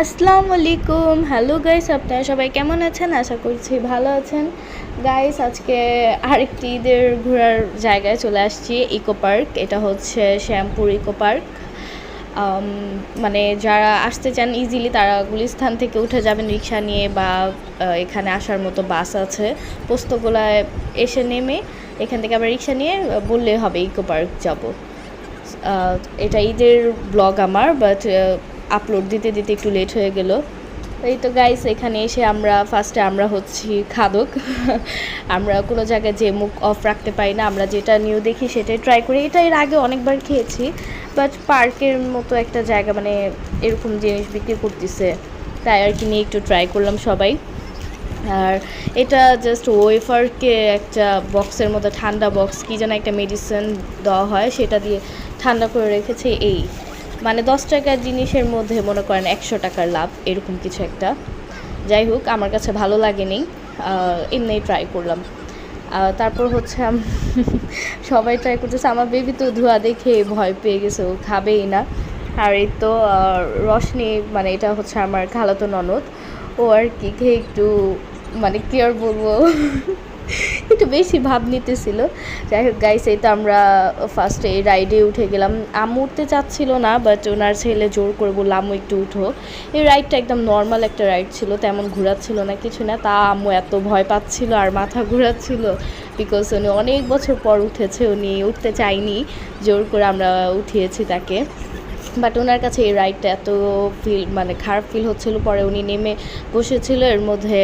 আসসালামু আলাইকুম। Hello guys, আপনারা সবাই কেমন আছেন? আশা করছি ভালো আছেন। গাইস, আজকে আরেকটি ঈদের ঘোরার জায়গায় চলে আসছি, ইকো পার্ক। এটা হচ্ছে শ্যামপুর ইকো পার্ক। মানে যারা আসতে চান ইজিলি তারা গুলিস্থান থেকে উঠে যাবেন রিক্সা নিয়ে, বা এখানে আসার মতো বাস আছে পোস্তগোলায় এসে নেমে এখান থেকে আবার রিক্সা নিয়ে বললে হবে ইকো পার্ক যাব। এটা ঈদের ব্লগ আমার, বাট আপলোড দিতে দিতে একটু লেট হয়ে গেল। এই তো গাইস, এখানে এসে ফার্স্টে আমরা হচ্ছি খাদক। আমরা কোনো জায়গায় যে মুখ অফ রাখতে পারি না, আমরা যেটা নিউ দেখি সেটাই ট্রাই করি। এটা এর আগে অনেকবার খেয়েছি, বাট পার্কের মতো একটা জায়গা, মানে এরকম জিনিস বিক্রি করতেছে, তাই আর কি নিয়ে একটু ট্রাই করলাম সবাই। আর এটা জাস্ট ওয়েফারকে একটা বক্সের মধ্যে, ঠান্ডা বক্স, কী যেন একটা মেডিসিন দেওয়া হয়, সেটা দিয়ে ঠান্ডা করে রেখেছে। এই মানে 10 টাকার জিনিসের মধ্যে মনে করেন 100 টাকার লাভ, এরকম কিছু একটা। যাই হোক, আমার কাছে ভালো লাগেনি, এমনি ট্রাই করলাম। তারপর হচ্ছে সবাই ট্রাই করতেছে। আমার বেবি তো ধোঁয়া দেখে ভয় পেয়ে গেছে, ও খাবেই না। আর এই তো রশনি, মানে এটা হচ্ছে আমার খালাতো ননদ, ও আর কি খেয়ে একটু, মানে কি আর বলবো, একটু বেশি ভাব নিতেছিল। যাই হোক গাইস, এই তো আমরা ফার্স্টে এই রাইডে উঠে গেলাম। আম্মু উঠতে চাচ্ছিল না, বাট ওনার ছেলে জোর করে বললো আম্মু একটু উঠো। এই রাইডটা একদম নর্মাল একটা রাইড ছিল, তেমন ঘোরাচ্ছিল না, কিছু না। তা আম্মু এত ভয় পাচ্ছিল আর মাথা ঘোরাচ্ছিল, বিকজ উনি অনেক বছর পর উঠেছে, উনি উঠতে চায়নি, জোর করে আমরা উঠিয়েছি তাকে। বাট ওনার কাছে এই রাইডটা এত মানে খারাপ ফিল হচ্ছিলো। পরে উনি নেমে বসেছিল, এর মধ্যে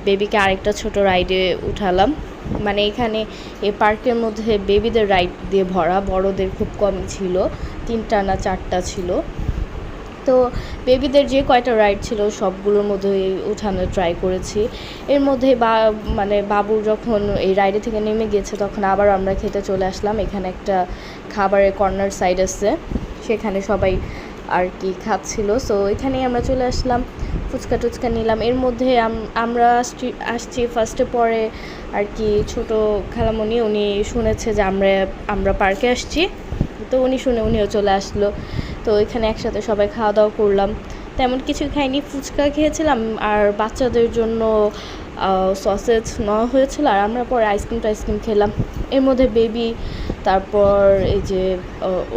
বেবিকে আরেকটা ছোট রাইডে উঠালাম। মানে এখানে এই পার্কের মধ্যে বেবিদের রাইড দিয়ে ভরা, বড়দের খুব কমই ছিল, 3টা না 4টা ছিল। তো বেবিদের যে কয়টা রাইড ছিল সবগুলোর মধ্যে উঠানো ট্রাই করেছি। এর মধ্যে মানে বাবু যখন এই রাইডে থেকে নেমে গিয়েছে, তখন আবার আমরা খেতে চলে আসলাম। এখানে একটা খাবারের কর্নার সাইড আছে, সেখানে সবাই আর কি খাচ্ছিল। সো এখানেই আমরা চলে আসলাম, ফুচকা টুচকা নিলাম। এর মধ্যে আমরা আসছি ফার্স্টে, পরে আর কি ছোটো খালামণি, উনি শুনেছে যে আমরা পার্কে আসছি, তো উনি শুনে উনিও চলে আসলো। তো এখানে একসাথে সবাই খাওয়া দাওয়া করলাম। তেমন কিছু খাইনি, ফুচকা খেয়েছিলাম, আর বাচ্চাদের জন্য সসেজ নেওয়া হয়েছিল, আর আমরা পরে আইসক্রিম খেলাম। এর মধ্যে বেবি, তারপর এই যে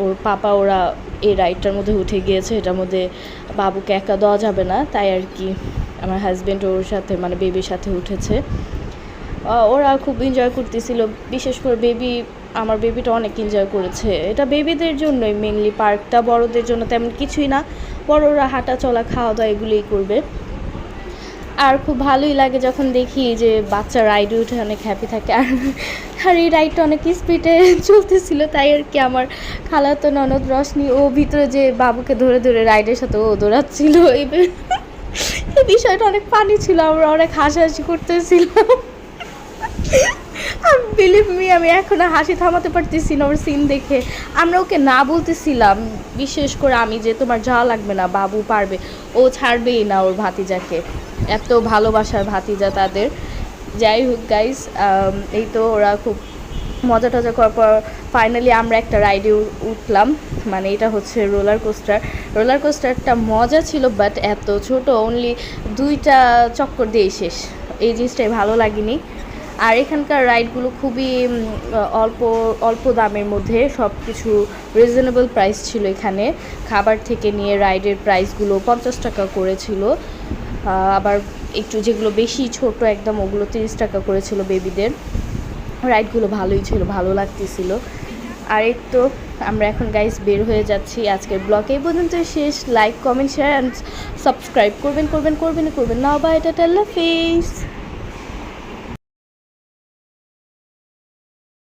ওর পাপা, ওরা এই রাইডটার মধ্যে উঠে গিয়েছে। এটার মধ্যে বাবুকে একা দেওয়া যাবে না, তাই আর কি আমার হাজব্যান্ড ওর সাথে, মানে বেবির সাথে উঠেছে। ওরা খুব এনজয় করতেছিল, বিশেষ করে আমার বেবিটা অনেক এনজয় করেছে। এটা বেবিদের জন্যই মেনলি পার্কটা, বড়দের জন্য তেমন কিছুই না, বড়রা হাঁটা চলা খাওয়া দাওয়া এগুলোই করবে। আর খুব ভালোই লাগে যখন দেখি যে বাচ্চা রাইডে উঠে অনেক হ্যাপি থাকে। আর এই রাইডটা অনেক স্পিডে চলতেছিল, তাই আর কি আমার খালাতো ননদ রশনি, ও ভিতরে যে বাবুকে ধরে ধরে রাইডের সাথে ও দৌড়াচ্ছিল। এই বিষয়টা অনেক ফানি ছিল, আমরা অনেক হাসাহাসি করতেছিলাম। বিলিভ মি, আমি এখনো হাসি থামাতে পারতেছি না ওর সিন দেখে। আমরা ওকে না বলতেছিলাম, বিশেষ করে আমি, যে তোমার যাওয়া লাগবে না, বাবু পারবে, ও ছাড়বেই না ওর ভাতিজাকে, এত ভালোবাসার ভাতিজা তাদের। যাই হোক গাইস, এই তো ওরা খুব মজা টজা করার পর ফাইনালি আমরা একটা রাইডে উঠলাম। মানে এটা হচ্ছে রোলার কোস্টারটা মজা ছিল, বাট এত ছোট, অনলি 2টা চক্কর দিয়ে শেষ, এই জিনিসটাই ভালো লাগেনি। আর এখানকার রাইডগুলো খুবই অল্প দামের মধ্যে, সব কিছু রিজনেবল প্রাইস ছিল। এখানে খাবার থেকে নিয়ে রাইডের প্রাইসগুলো 50 টাকা করেছিল, আবার একটু যেগুলো বেশি ছোট একদম, ওগুলো 30 টাকা করেছিল বেবিদের। রাইডগুলো ভালোই ছিল, ভালো লাগতেছিল। আর এই তো আমরা এখন গাইস বের হয়ে যাচ্ছি। আজকের ব্লগ এই পর্যন্ত শেষ। Like, comment, share and subscribe করবেন না। বাই, টাটা, আল্লাহ হাফেজ।